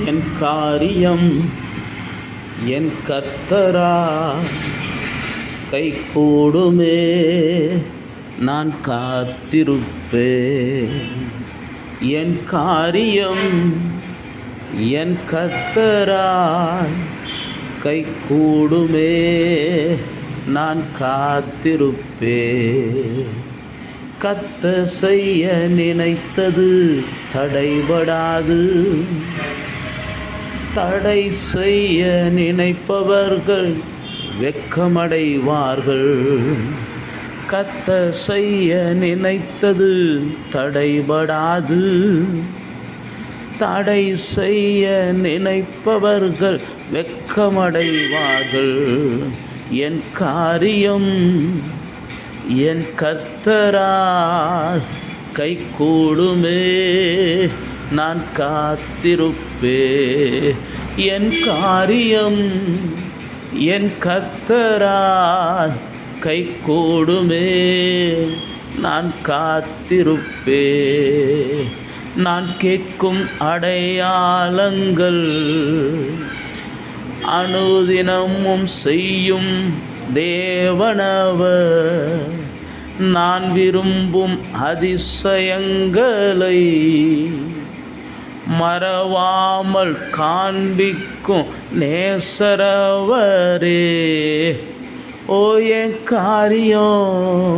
என் காரியம் என் கர்த்தரா கைகூடுமே, நான் காத்திருப்பேன். என் காரியம் என் கர்த்தராய் கைகூடுமே, நான் காத்திருப்பேன். கர்த்தர் செய்ய நினைத்தது தடைபடாது. தடை செய்ய நினைப்பவர்கள் வெட்கமடைவார்கள். கர்த்தர் செய்ய நினைத்தது தடைபடாது. தடை செய்ய நினைப்பவர்கள் வெட்கமடைவார்கள். என் காரியம் என் கர்த்தரால் கைகூடுமே, நான் காத்திருப்பேன். என் காரியம் என் கர்த்தரால் கைகூடுமே, நான் காத்திருப்பேன். நான் கேட்கும் அடையாளங்கள் அனுதினமும் செய்யும் தேவனவர். நான் விரும்பும் அதிசயங்களை மறவாமல் காண்பிக்கும் நேசரவரே. ஓ என் காரியம்